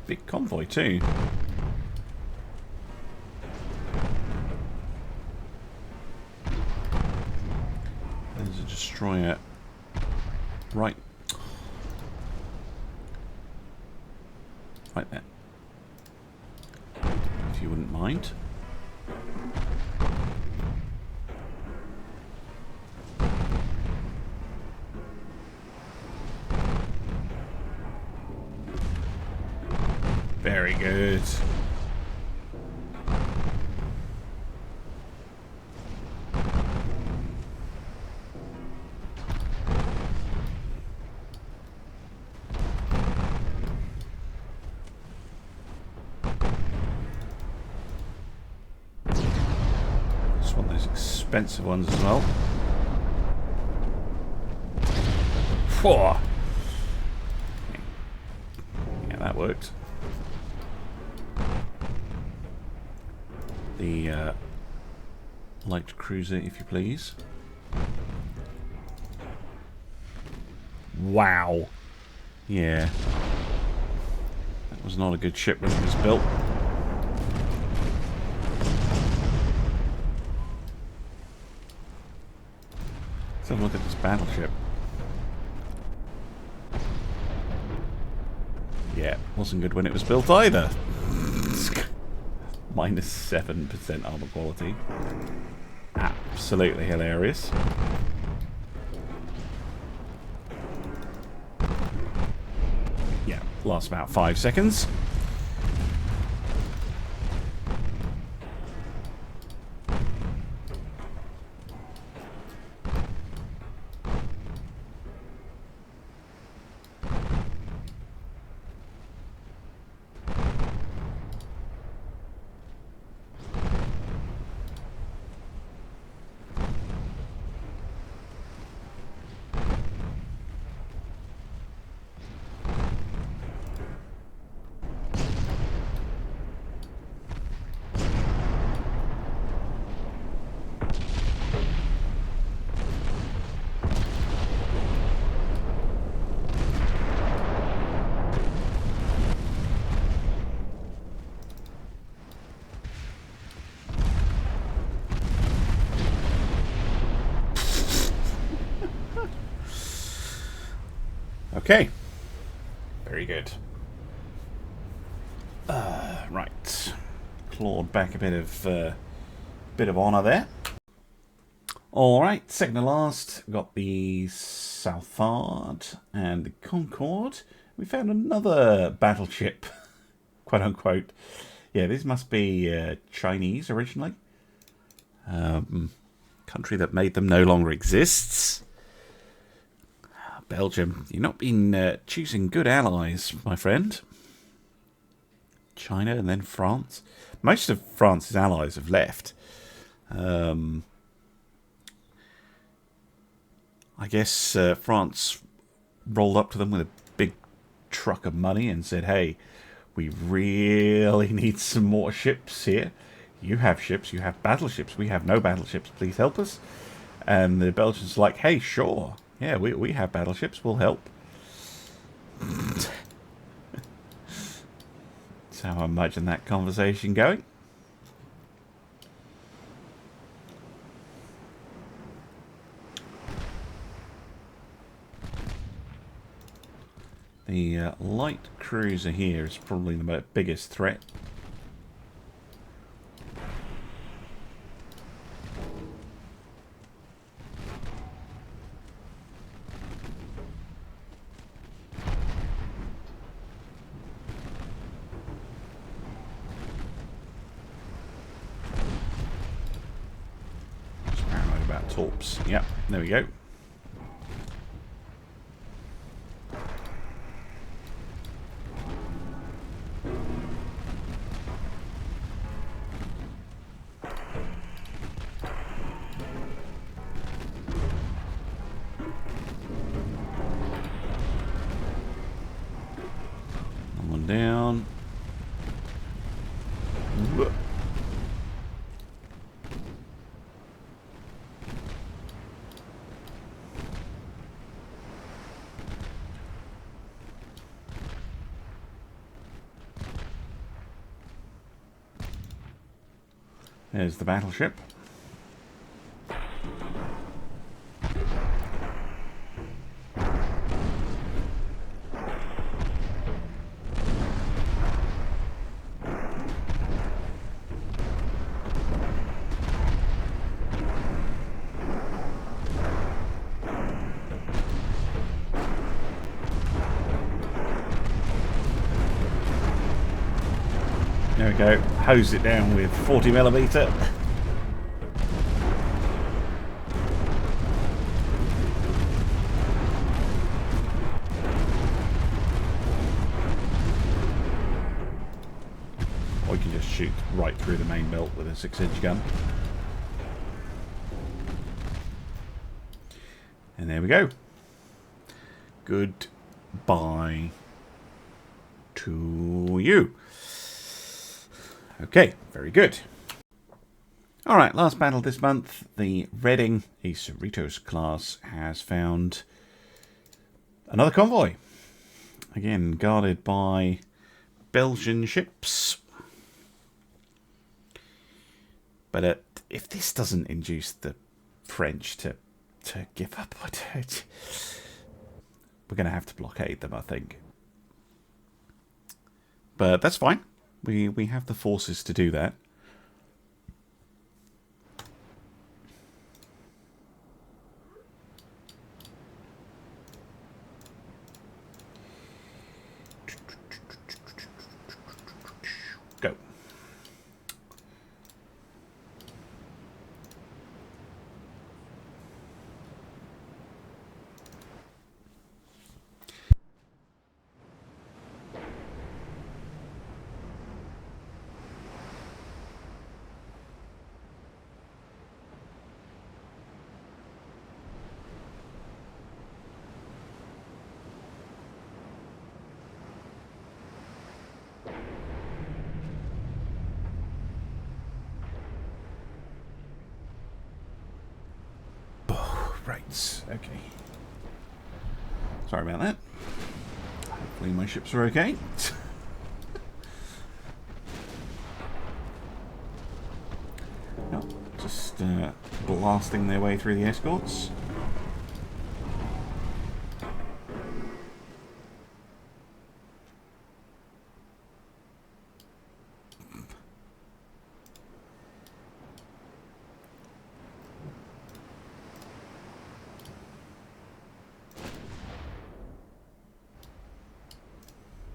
Big convoy too. There's a destroyer right there. If you wouldn't mind. Very good. Just one of those expensive ones as well. Four. Yeah, that worked. The light cruiser, if you please. Wow. Yeah. That was not a good ship when it was built. Let's have a look at this battleship. Yeah, wasn't good when it was built either. Minus 7% armor quality. Absolutely hilarious. Yeah, lasts about 5 seconds. Okay, very good. Right, clawed back a bit of honour there. All right, second to last, got the Southard and the Concorde. We found another battleship, quote unquote. Yeah, this must be Chinese originally. Country that made them no longer exists. Belgium, you've not been choosing good allies, my friend. China and then France. Most of France's allies have left. I guess France rolled up to them with a big truck of money and said, hey, we really need some more ships here. You have ships, you have battleships. We have no battleships. Please help us. And the Belgians are like, hey, sure. Yeah, we have battleships. We'll help. That's how I imagine that conversation going. The light cruiser here is probably the biggest threat. Just paranoid about torps. Yep, there we go. Down. There's the battleship. There we go. Hose it down with 40mm. Or you can just shoot right through the main belt with a 6-inch gun. And there we go. Goodbye to you. Okay, very good. Alright, last battle this month. The Reading, a Cerritos class, has found another convoy. Again, guarded by Belgian ships. But if this doesn't induce the French to give up, we're going to have to blockade them, I think. But that's fine. We have the forces to do that. Go. Right, okay. Sorry about that. Hopefully my ships are okay. No, just blasting their way through the escorts.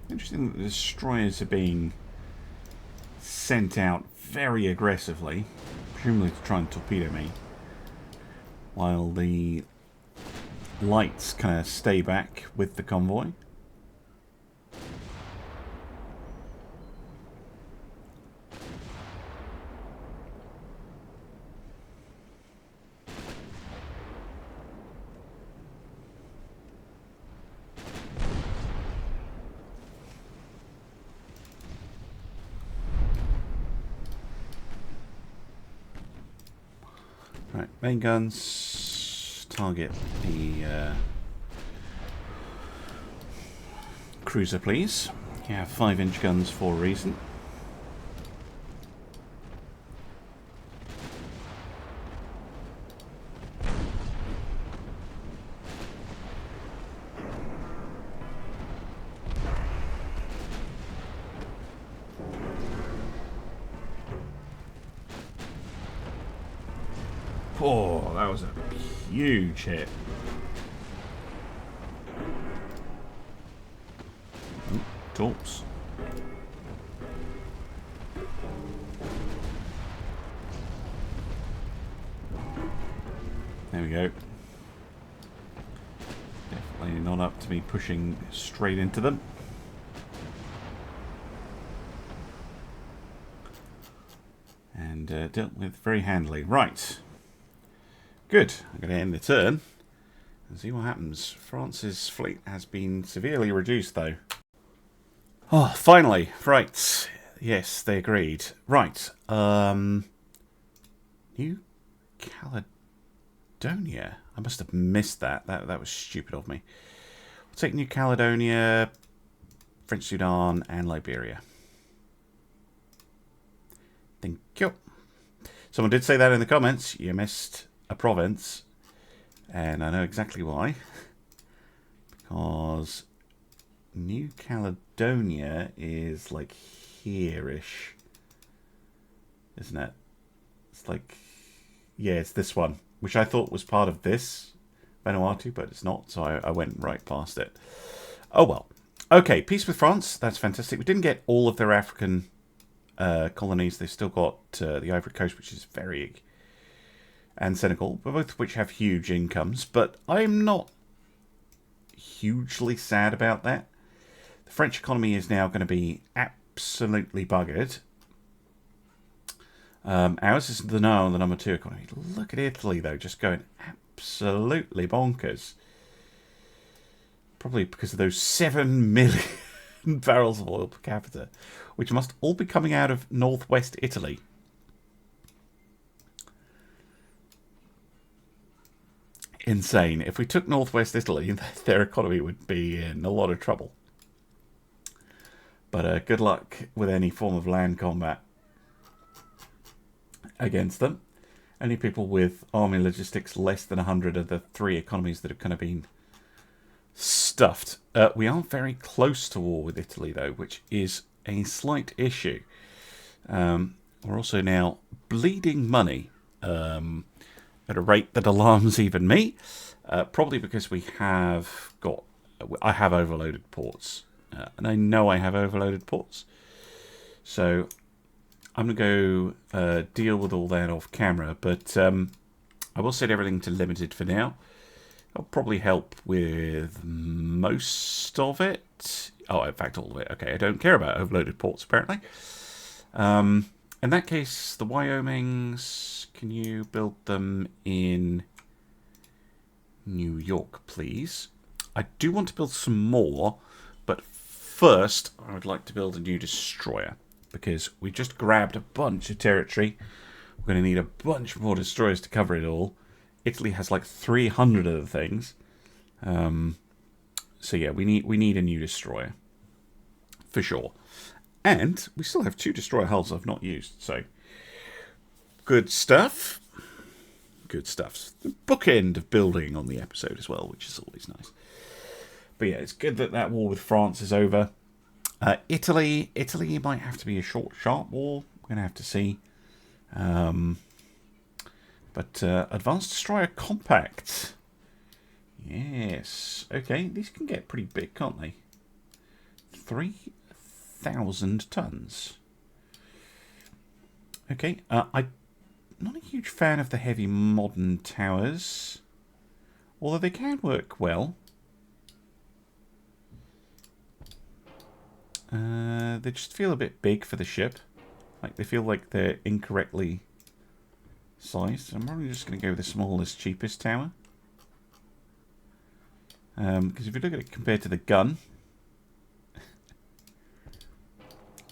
Interesting that the destroyers are being sent out very aggressively, presumably to try and torpedo me, while the lights kind of stay back with the convoy. Right, main guns. target the cruiser, please. You have 5-inch guns for a reason. Oh, that was a huge hit. Torps. There we go. Definitely not up to me pushing straight into them. And dealt with very handily. Right. Good. I'm going to end the turn and see what happens. France's fleet has been severely reduced, though. Oh, finally. Right. Yes, they agreed. Right. New Caledonia. I must have missed that. That was stupid of me. We'll take New Caledonia, French Sudan, and Liberia. Thank you. Someone did say that in the comments. You missed a province, and I know exactly why. Because New Caledonia is like here-ish, isn't it? It's like, yeah, it's this one, which I thought was part of this Vanuatu, but it's not, so I went right past it. Oh well. Okay, peace with France. That's fantastic. We didn't get all of their African colonies. They've still got the Ivory Coast, which is very... and Senegal, both of which have huge incomes, but I'm not hugely sad about that. The French economy is now going to be absolutely buggered. Ours is the number 2 economy. Look at Italy, though, just going absolutely bonkers. Probably because of those 7 million barrels of oil per capita, which must all be coming out of northwest Italy. Insane. If we took northwest Italy, their economy would be in a lot of trouble. But good luck with any form of land combat against them. Only people with army logistics less than 100 of the 3 economies that have kind of been stuffed. We are very close to war with Italy, though, which is a slight issue. We're also now bleeding money. At a rate that alarms even me, probably because I have overloaded ports, and I know I have overloaded ports, so I'm going to go deal with all that off camera, but I will set everything to limited for now. I'll probably help with most of it. Oh, in fact, all of it. Okay, I don't care about overloaded ports, apparently. In that case, the Wyomings, can you build them in New York, please? I do want to build some more, but first I would like to build a new destroyer, because we just grabbed a bunch of territory. We're going to need a bunch more destroyers to cover it all. Italy has like 300 of the things. So yeah, we need a new destroyer. For sure. And we still have 2 destroyer hulls I've not used, so good stuff. Good stuff. The bookend of building on the episode as well, which is always nice. But yeah, it's good that that war with France is over. Italy might have to be a short, sharp war. We're going to have to see. But Advanced Destroyer Compact. Yes. Okay, these can get pretty big, can't they? 3,000 tons. Okay, I'm not a huge fan of the heavy modern towers. Although they can work well. They just feel a bit big for the ship. Like, they feel like they're incorrectly sized. I'm probably just going to go with the smallest, cheapest tower. Because if you look at it compared to the gun,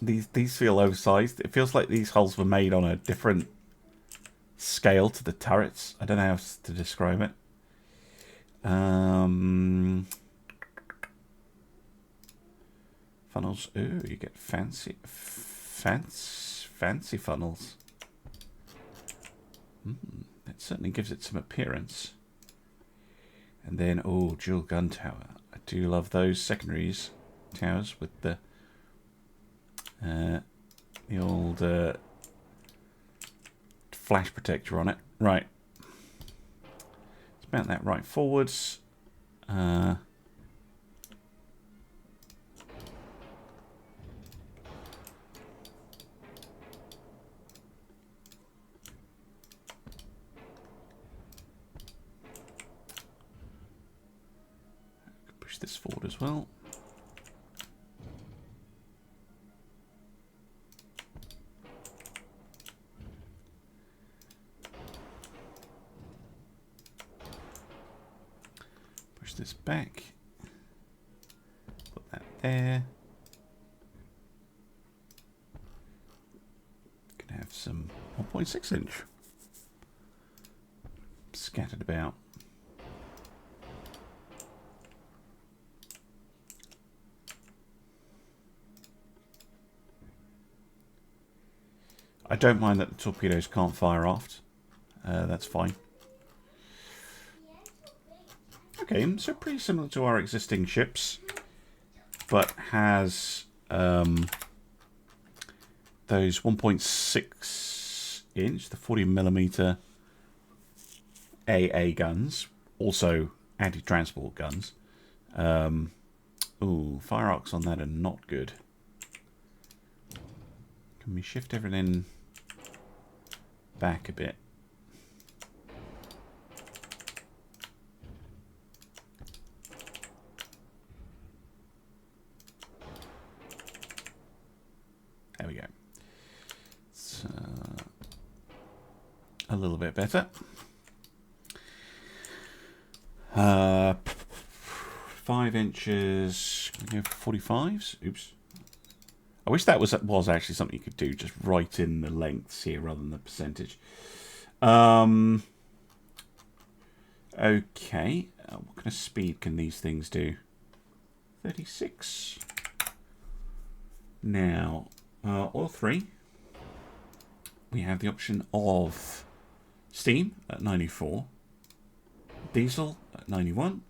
these feel oversized. It feels like these hulls were made on a different scale to the turrets. I don't know how else to describe it. Funnels. Ooh, you get fancy funnels. That certainly gives it some appearance. And then, oh, dual gun tower. I do love those secondaries towers with the old flash protector on it. Right. Let's mount that right forwards. Push this forward as well. Push this back. Put that there. Can have some 1.6 inch scattered about. I don't mind that the torpedoes can't fire aft. That's fine. Okay, so pretty similar to our existing ships, but has those 1.6 inch, the 40mm AA guns, also anti-transport guns. Ooh, fire arcs on that are not good. Can we shift everything back a bit? There we go. It's a little bit better. 5 inches. 45s. Oops. I wish that was actually something you could do. Just write in the lengths here rather than the percentage. Okay. What kind of speed can these things do? 36. Now, all three. We have the option of steam at 94, diesel at 91,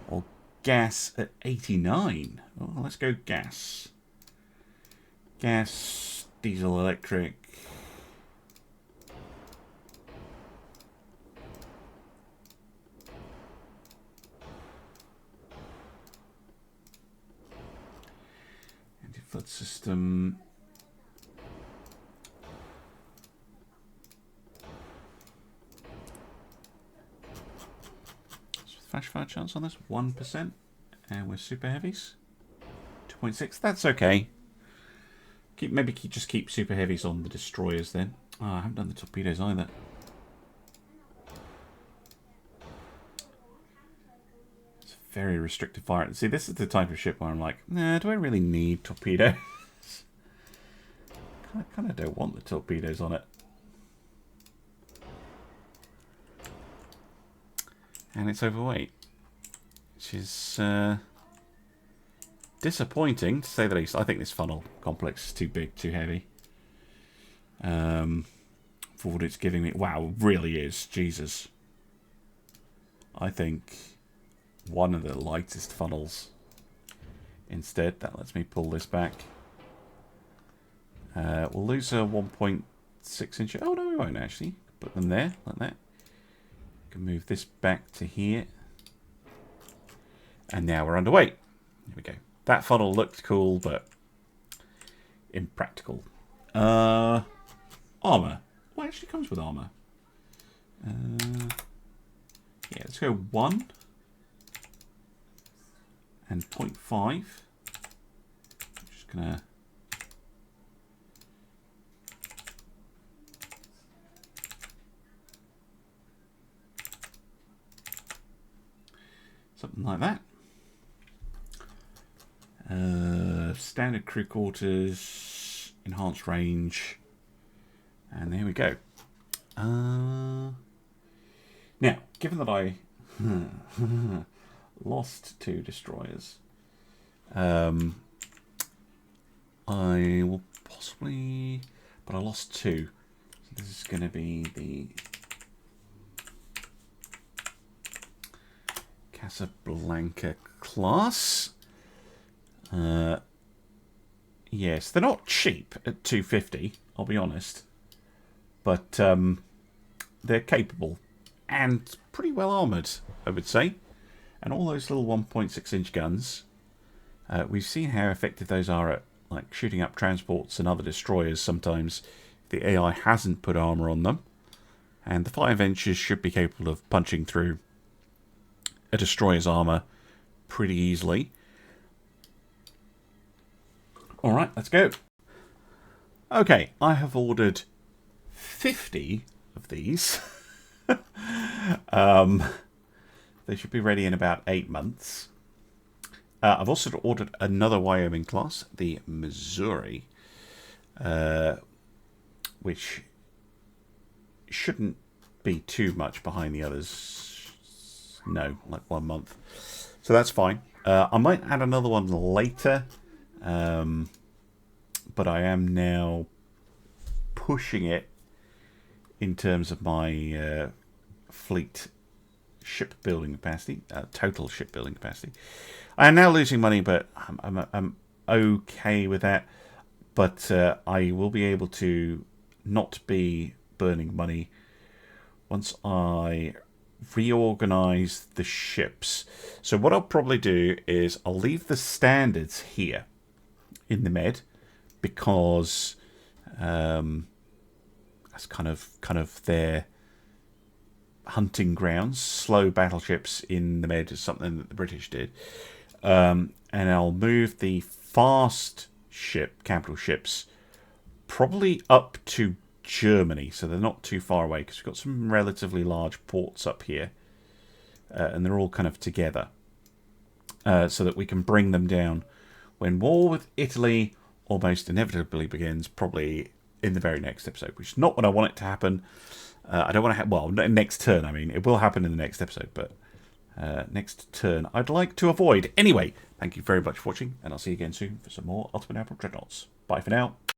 or gas at 89. Oh, let's go gas. Gas, diesel, electric. Anti-flood system. Flash fire chance on this, 1%. And we're super heavies. 2.6, that's okay. Just keep super heavies on the destroyers then. Oh, I haven't done the torpedoes either. It's a very restricted fire. See, this is the type of ship where I'm like, nah, do I really need torpedoes? I kind of don't want the torpedoes on it. And it's overweight, which is disappointing to say the least. I think this funnel complex is too big, too heavy for what it's giving me. Wow, really is. Jesus. I think one of the lightest funnels instead. That lets me pull this back. We'll lose a 1.6 inch. Oh, no, we won't actually. Put them there, like that. Can move this back to here. And now we're underweight. There we go. That funnel looked cool, but impractical. Armor. Well, it actually comes with armor. Yeah, let's go 1 and 0.5. I'm just gonna something like that. Standard crew quarters, enhanced range, and there we go. Now, given that I Lost 2 destroyers. I will possibly... But I lost 2. So this is going to be the Casablanca class. Yes, they're not cheap at 250, I'll be honest. But they're capable and pretty well armoured, I would say. And all those little 1.6-inch guns, we've seen how effective those are at like shooting up transports and other destroyers sometimes if the AI hasn't put armour on them. And the 5-inches should be capable of punching through a destroyer's armour pretty easily. Alright, let's go. Okay, I have ordered 50 of these. They should be ready in about 8 months. I've also ordered another Wyoming class, the Missouri, which shouldn't be too much behind the others. No, like 1 month. So that's fine. I might add another one later, but I am now pushing it in terms of my fleet shipbuilding capacity, total shipbuilding capacity. I am now losing money, but I'm okay with that. But I will be able to not be burning money once I reorganize the ships. So what I'll probably do is I'll leave the standards here in the Med because that's kind of their hunting grounds. Slow battleships in the Med is something that the British did. And I'll move the fast ship, capital ships, probably up to Germany, so they're not too far away, because we've got some relatively large ports up here, and they're all kind of together, so that we can bring them down when war with Italy almost inevitably begins, probably in the very next episode, which is not what I want it to happen. I don't want to have, well, next turn, I mean, it will happen in the next episode, but next turn I'd like to avoid. Anyway, thank you very much for watching, and I'll see you again soon for some more Ultimate Admiral Dreadnoughts. Bye for now.